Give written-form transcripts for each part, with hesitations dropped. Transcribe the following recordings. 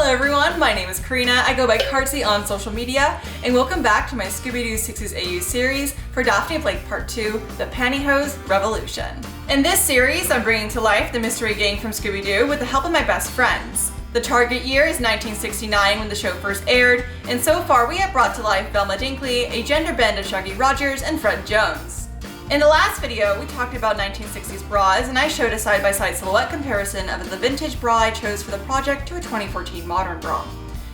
Hello everyone, my name is Karina. I go by Kartsy on social media, and welcome back to my Scooby-Doo 60s AU series for Daphne Blake Part 2, The Pantyhose Revolution. In this series, I'm bringing to life the mystery gang from Scooby-Doo with the help of my best friends. The target year is 1969 when the show first aired, and so far we have brought to life Velma Dinkley, a gender bend of Shaggy Rogers, and Fred Jones. In the last video, we talked about 1960s bras, and I showed a side-by-side silhouette comparison of the vintage bra I chose for the project to a 2014 modern bra.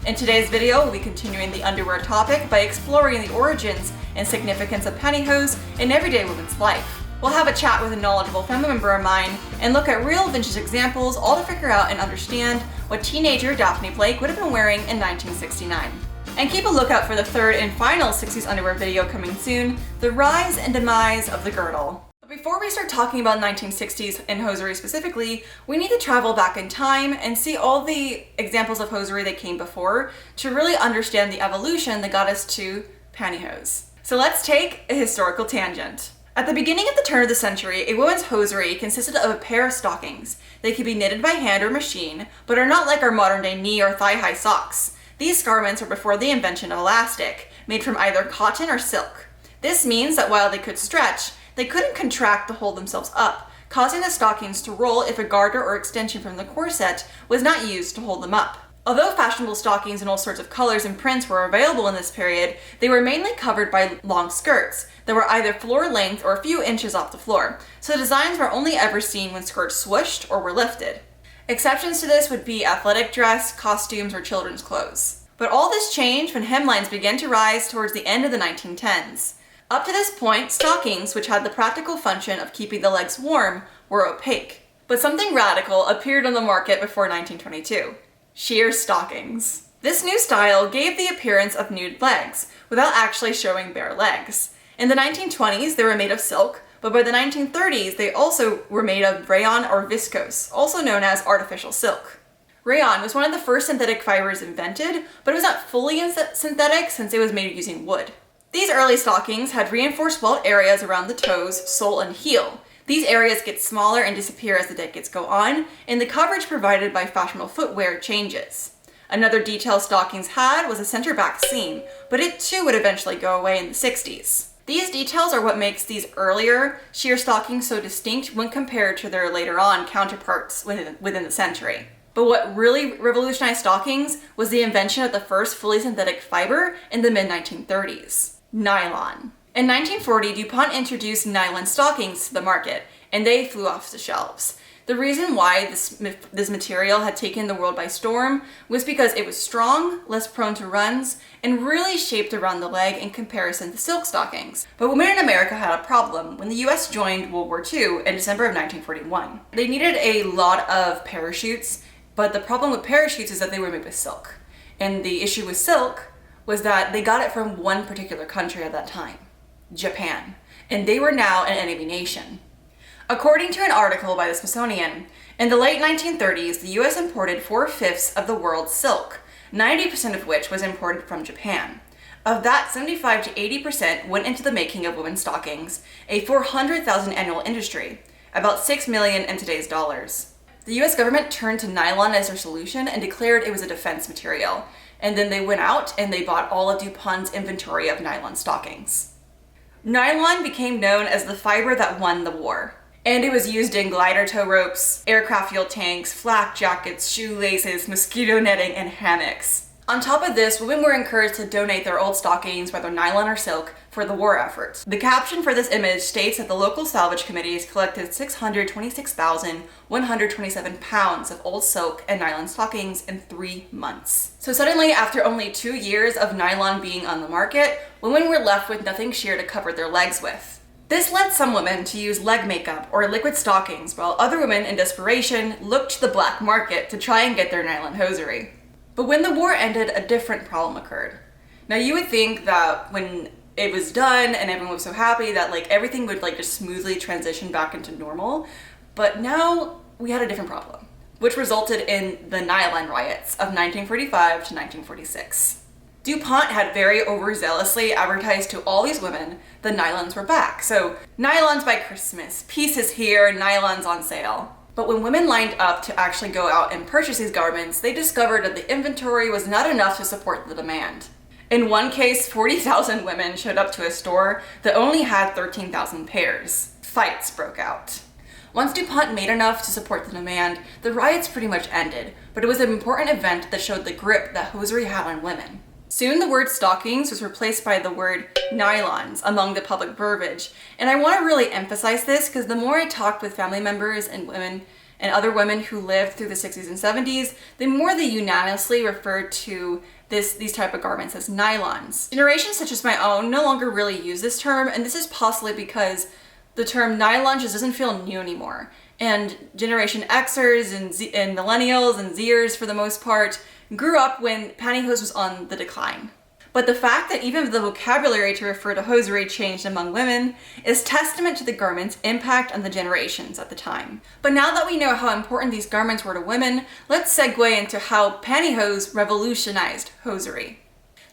In today's video, we'll be continuing the underwear topic by exploring the origins and significance of pantyhose in everyday women's life. We'll have a chat with a knowledgeable family member of mine and look at real vintage examples, all to figure out and understand what teenager Daphne Blake would have been wearing in 1969. And keep a lookout for the third and final 60s underwear video coming soon, the rise and demise of the girdle. But before we start talking about 1960s and hosiery specifically, we need to travel back in time and see all the examples of hosiery that came before to really understand the evolution that got us to pantyhose. So let's take a historical tangent. At the beginning of the turn of the century, a woman's hosiery consisted of a pair of stockings. They could be knitted by hand or machine, but are not like our modern day knee or thigh-high socks. These garments were before the invention of elastic, made from either cotton or silk. This means that while they could stretch, they couldn't contract to hold themselves up, causing the stockings to roll if a garter or extension from the corset was not used to hold them up. Although fashionable stockings in all sorts of colors and prints were available in this period, they were mainly covered by long skirts that were either floor length or a few inches off the floor, so the designs were only ever seen when skirts swooshed or were lifted. Exceptions to this would be athletic dress, costumes, or children's clothes. But all this changed when hemlines began to rise towards the end of the 1910s. Up to this point, stockings, which had the practical function of keeping the legs warm, were opaque. But something radical appeared on the market before 1922. Sheer stockings. This new style gave the appearance of nude legs, without actually showing bare legs. In the 1920s, they were made of silk, but by the 1930s, they also were made of rayon or viscose, also known as artificial silk. Rayon was one of the first synthetic fibers invented, but it was not fully synthetic since it was made using wood. These early stockings had reinforced welt areas around the toes, sole, and heel. These areas get smaller and disappear as the decades go on, and the coverage provided by fashionable footwear changes. Another detail stockings had was a center back seam, but it too would eventually go away in the 60s. These details are what makes these earlier sheer stockings so distinct when compared to their later on counterparts within the century. But what really revolutionized stockings was the invention of the first fully synthetic fiber in the mid-1930s, nylon. In 1940, DuPont introduced nylon stockings to the market, and they flew off the shelves. The reason why this material had taken the world by storm was because it was strong, less prone to runs, and really shaped around the leg in comparison to silk stockings. But women in America had a problem when the US joined World War II in December of 1941. They needed a lot of parachutes, but the problem with parachutes is that they were made with silk. And the issue with silk was that they got it from one particular country at that time, Japan, and they were now an enemy nation. According to an article by the Smithsonian, in the late 1930s, the US imported 4/5 of the world's silk, 90% of which was imported from Japan. Of that, 75 to 80% went into the making of women's stockings, a 400,000 annual industry, about 6 million in today's dollars. The US government turned to nylon as their solution and declared it was a defense material, and then they went out and they bought all of DuPont's inventory of nylon stockings. Nylon became known as the fiber that won the war. And it was used in glider tow ropes, aircraft fuel tanks, flak jackets, shoelaces, mosquito netting, and hammocks. On top of this, women were encouraged to donate their old stockings, whether nylon or silk, for the war effort. The caption for this image states that the local salvage committees collected 626,127 pounds of old silk and nylon stockings in 3 months. So suddenly, after only 2 years of nylon being on the market, women were left with nothing sheer to cover their legs with. This led some women to use leg makeup or liquid stockings, while other women in desperation looked to the black market to try and get their nylon hosiery. But when the war ended, a different problem occurred. Now you would think that when it was done and everyone was so happy that everything would just smoothly transition back into normal, but now we had a different problem, which resulted in the nylon riots of 1945 to 1946. DuPont had very overzealously advertised to all these women the nylons were back. So nylons by Christmas, pieces here, nylons on sale. But when women lined up to actually go out and purchase these garments, they discovered that the inventory was not enough to support the demand. In one case, 40,000 women showed up to a store that only had 13,000 pairs. Fights broke out. Once DuPont made enough to support the demand, the riots pretty much ended, but it was an important event that showed the grip that hosiery had on women. Soon the word stockings was replaced by the word nylons among the public verbiage, and I want to really emphasize this because the more I talked with family members and women and other women who lived through the 60s and 70s, the more they unanimously referred to these type of garments as nylons. Generations such as my own no longer really use this term, and this is possibly because the term nylon just doesn't feel new anymore. And Generation Xers and millennials and Zers, for the most part, grew up when pantyhose was on the decline. But the fact that even the vocabulary to refer to hosiery changed among women is testament to the garment's impact on the generations at the time. But now that we know how important these garments were to women, let's segue into how pantyhose revolutionized hosiery.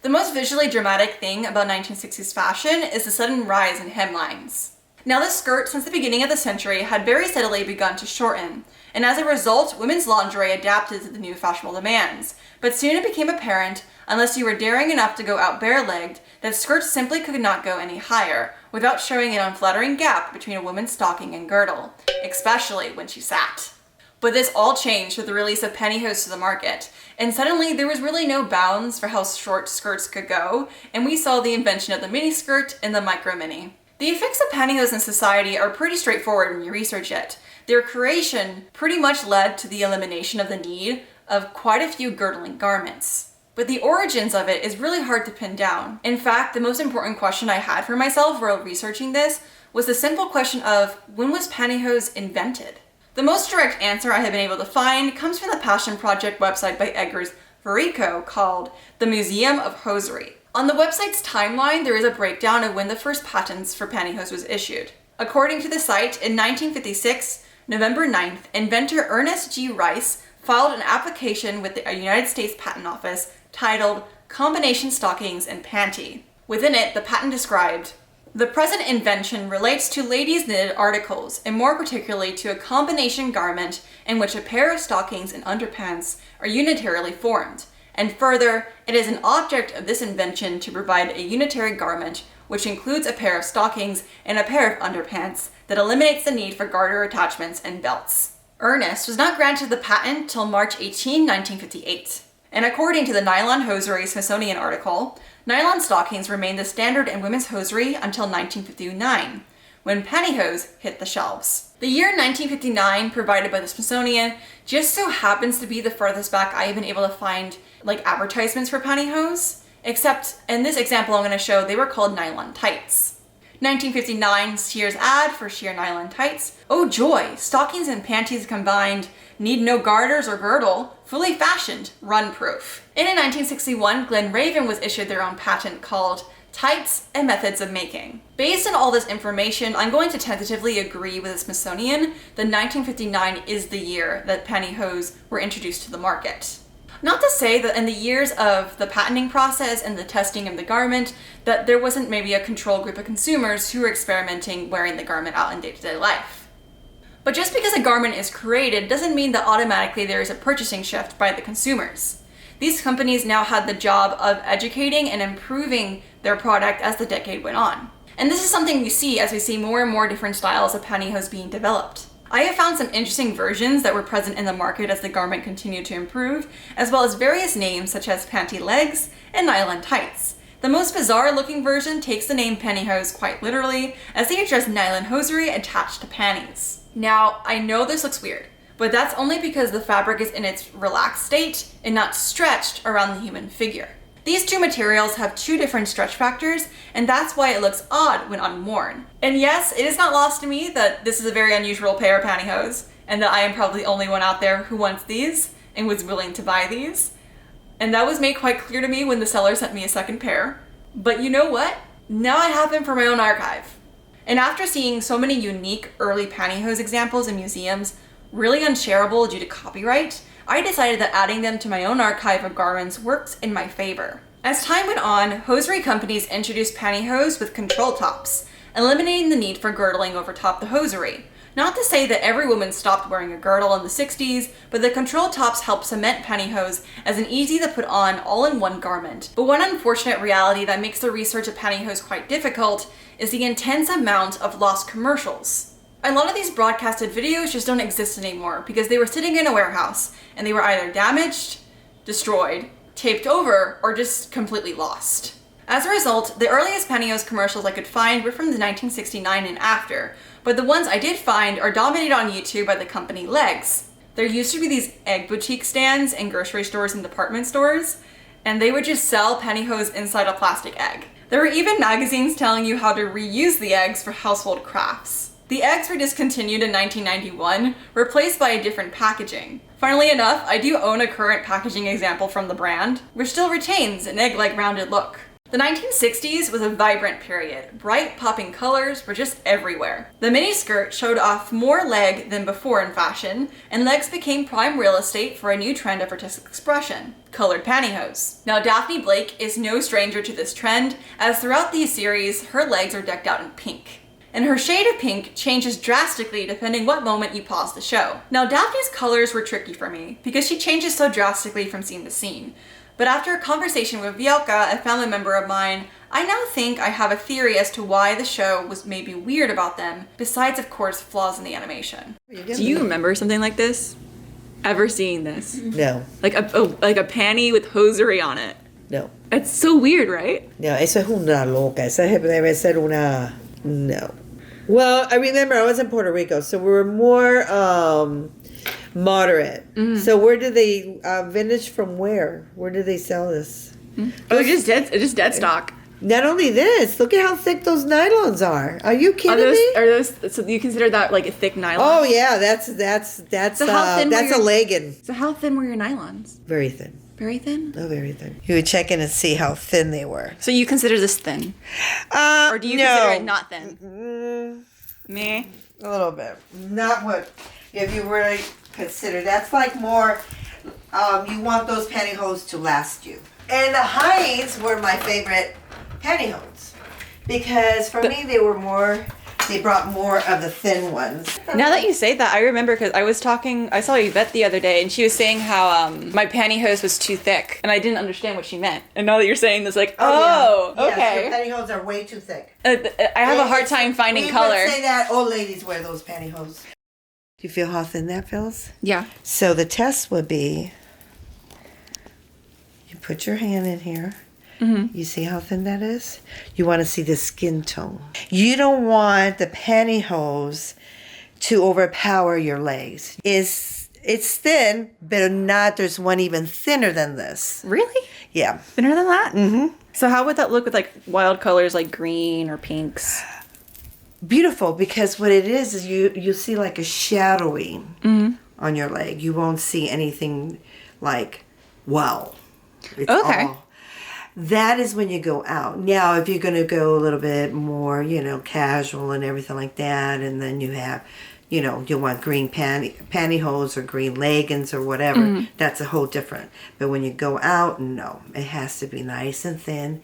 The most visually dramatic thing about 1960s fashion is the sudden rise in hemlines. Now this skirt, since the beginning of the century, had very steadily begun to shorten, and as a result, women's lingerie adapted to the new fashionable demands. But soon it became apparent, unless you were daring enough to go out bare-legged, that skirts simply could not go any higher, without showing an unflattering gap between a woman's stocking and girdle, especially when she sat. But this all changed with the release of pantyhose to the market, and suddenly there was really no bounds for how short skirts could go, and we saw the invention of the miniskirt and the micro-mini. The effects of pantyhose in society are pretty straightforward when you research it. Their creation pretty much led to the elimination of the need of quite a few girdling garments. But the origins of it is really hard to pin down. In fact, the most important question I had for myself while researching this was the simple question of, when was pantyhose invented? The most direct answer I have been able to find comes from the passion project website by Edgar Verico called The Museum of Hosiery. On the website's timeline, there is a breakdown of when the first patents for pantyhose was issued. According to the site, in 1956, November 9th, inventor Ernest G. Rice filed an application with the United States Patent Office titled Combination Stockings and Panty. Within it, the patent described, "The present invention relates to ladies' knitted articles, and more particularly to a combination garment in which a pair of stockings and underpants are unitarily formed. And further, it is an object of this invention to provide a unitary garment which includes a pair of stockings and a pair of underpants that eliminates the need for garter attachments and belts." Ernest was not granted the patent till March 18, 1958. And according to the Nylon Hosiery Smithsonian article, nylon stockings remained the standard in women's hosiery until 1959, when pantyhose hit the shelves. The year 1959 provided by the Smithsonian just so happens to be the farthest back I have been able to find advertisements for pantyhose, except in this example I'm going to show they were called nylon tights. 1959 Sears ad for sheer nylon tights. Oh joy, stockings and panties combined, need no garters or girdle, fully fashioned, run-proof. And in 1961, Glen Raven was issued their own patent called Tights and Methods of Making. Based on all this information, I'm going to tentatively agree with the Smithsonian that 1959 is the year that pantyhose were introduced to the market. Not to say that in the years of the patenting process and the testing of the garment, that there wasn't maybe a control group of consumers who were experimenting wearing the garment out in day-to-day life. But just because a garment is created doesn't mean that automatically there is a purchasing shift by the consumers. These companies now had the job of educating and improving their product as the decade went on. And this is something we see as we see more and more different styles of pantyhose being developed. I have found some interesting versions that were present in the market as the garment continued to improve, as well as various names such as panty legs and nylon tights. The most bizarre looking version takes the name pantyhose quite literally, as they address nylon hosiery attached to panties. Now, I know this looks weird, but that's only because the fabric is in its relaxed state and not stretched around the human figure. These two materials have two different stretch factors, and that's why it looks odd when unworn. And yes, it is not lost to me that this is a very unusual pair of pantyhose, and that I am probably the only one out there who wants these and was willing to buy these. And that was made quite clear to me when the seller sent me a second pair. But you know what? Now I have them for my own archive. And after seeing so many unique early pantyhose examples in museums, really unshareable due to copyright, I decided that adding them to my own archive of garments works in my favor. As time went on, hosiery companies introduced pantyhose with control tops, eliminating the need for girdling over top the hosiery. Not to say that every woman stopped wearing a girdle in the 60s, but the control tops helped cement pantyhose as an easy to put on all-in-one garment. But one unfortunate reality that makes the research of pantyhose quite difficult is the intense amount of lost commercials. A lot of these broadcasted videos just don't exist anymore because they were sitting in a warehouse and they were either damaged, destroyed, taped over, or just completely lost. As a result, the earliest pantyhose commercials I could find were from the 1969 and after, but the ones I did find are dominated on YouTube by the company Legs. There used to be these egg boutique stands in grocery stores and department stores, and they would just sell pantyhose inside a plastic egg. There were even magazines telling you how to reuse the eggs for household crafts. The eggs were discontinued in 1991, replaced by a different packaging. Funnily enough, I do own a current packaging example from the brand, which still retains an egg-like rounded look. The 1960s was a vibrant period. Bright, popping colors were just everywhere. The miniskirt showed off more leg than before in fashion, and legs became prime real estate for a new trend of artistic expression: colored pantyhose. Now, Daphne Blake is no stranger to this trend, as throughout these series, her legs are decked out in pink. And her shade of pink changes drastically depending what moment you pause the show. Now, Daphne's colors were tricky for me, because she changes so drastically from scene to scene. But after a conversation with Vielka, a family member of mine, I now think I have a theory as to why the show was maybe weird about them, besides of course flaws in the animation. Do you remember something like this? Ever seeing this? No. Like a panty with hosiery on it? No. It's so weird, right? No, esa es una loca. Esa debe ser una... No. Well, I remember I was in Puerto Rico, so we were more moderate. Mm-hmm. So where did they vintage from where? Where did they sell this? Mm-hmm. Oh, just dead stock. Not only this, look at how thick those nylons are. Are you kidding me? Are those? So you consider that like a thick nylon? Oh yeah, that's so how thin that's a legging. So how thin were your nylons? Very thin. Very thin? Oh, very thin. You would check in and see how thin they were. So you consider this thin? Or do you consider it not thin? Me? A little bit. Not what, if you really consider. That's like more, you want those pantyhose to last you. And the highs were my favorite pantyhose. Because for me, they brought more of the thin ones. Now that you say that, I remember because I saw Yvette the other day and she was saying how my pantyhose was too thick and I didn't understand what she meant. And now that you're saying this, like, yeah. Okay. Yes, your pantyhose are way too thick. I have a hard time finding color. We would say that old ladies wear those pantyhose. Do you feel how thin that feels? Yeah. So the test would be, you put your hand in here. Mm-hmm. You see how thin that is? You want to see the skin tone. You don't want the pantyhose to overpower your legs. It's thin, but not, there's one even thinner than this. Really? Yeah. Thinner than that? Mm-hmm. So how would that look with like wild colors like green or pinks? Beautiful, because what it is you see like a shadowing on your leg. You won't see anything like, wow. It's okay. That is when you go out. Now, if you're going to go a little bit more, casual and everything like that, and then you have, you want green pantyhose or green leggings or whatever, that's a whole different. But when you go out, no. It has to be nice and thin.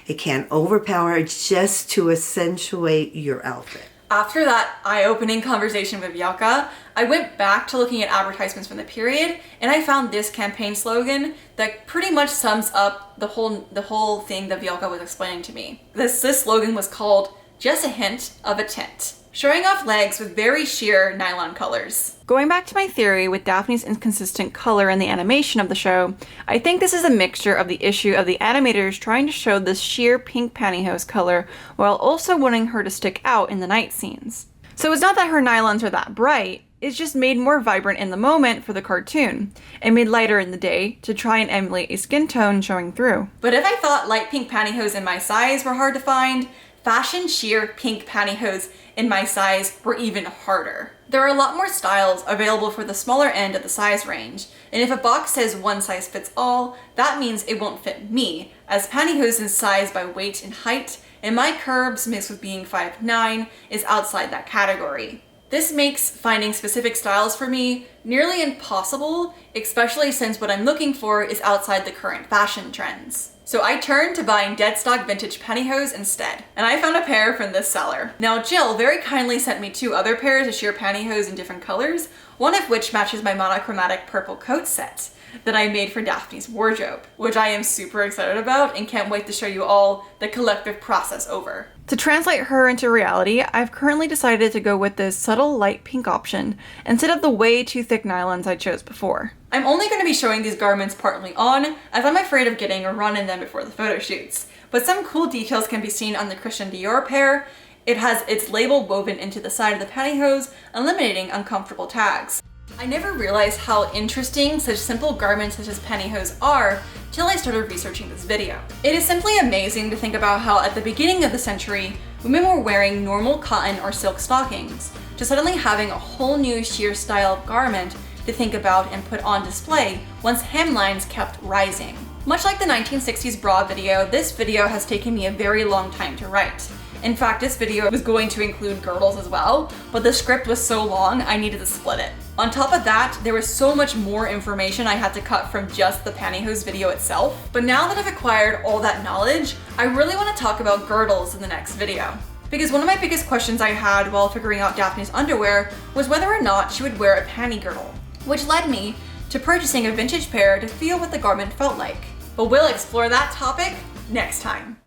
It can't overpower. It's just to accentuate your outfit. After that eye-opening conversation with Vielka, I went back to looking at advertisements from the period, and I found this campaign slogan that pretty much sums up the whole thing that Vielka was explaining to me. This slogan was called "Just a Hint of a Tint," showing off legs with very sheer nylon colors. Going back to my theory with Daphne's inconsistent color in the animation of the show, I think this is a mixture of the issue of the animators trying to show this sheer pink pantyhose color while also wanting her to stick out in the night scenes. So it's not that her nylons are that bright, it's just made more vibrant in the moment for the cartoon, and made lighter in the day to try and emulate a skin tone showing through. But if I thought light pink pantyhose in my size were hard to find, fashion sheer pink pantyhose in my size were even harder. There are a lot more styles available for the smaller end of the size range, and if a box says one size fits all, that means it won't fit me, as pantyhose is sized by weight and height, and my curves mixed with being 5'9" is outside that category. This makes finding specific styles for me nearly impossible, especially since what I'm looking for is outside the current fashion trends. So I turned to buying dead stock vintage pantyhose instead, and I found a pair from this seller. Now Jill very kindly sent me 2 other pairs of sheer pantyhose in different colors, one of which matches my monochromatic purple coat set that I made for Daphne's wardrobe, which I am super excited about and can't wait to show you all the collective process over. To translate her into reality, I've currently decided to go with this subtle light pink option instead of the way too thick nylons I chose before. I'm only going to be showing these garments partly on, as I'm afraid of getting a run in them before the photo shoots, but some cool details can be seen on the Christian Dior pair. It has its label woven into the side of the pantyhose, eliminating uncomfortable tags. I never realized how interesting such simple garments such as pantyhose are till I started researching this video. It is simply amazing to think about how at the beginning of the century, women were wearing normal cotton or silk stockings, to suddenly having a whole new sheer style of garment to think about and put on display once hemlines kept rising. Much like the 1960s bra video, this video has taken me a very long time to write. In fact, this video was going to include girdles as well, but the script was so long I needed to split it. On top of that, there was so much more information I had to cut from just the pantyhose video itself. But now that I've acquired all that knowledge, I really want to talk about girdles in the next video. Because one of my biggest questions I had while figuring out Daphne's underwear was whether or not she would wear a panty girdle, which led me to purchasing a vintage pair to feel what the garment felt like. But we'll explore that topic next time.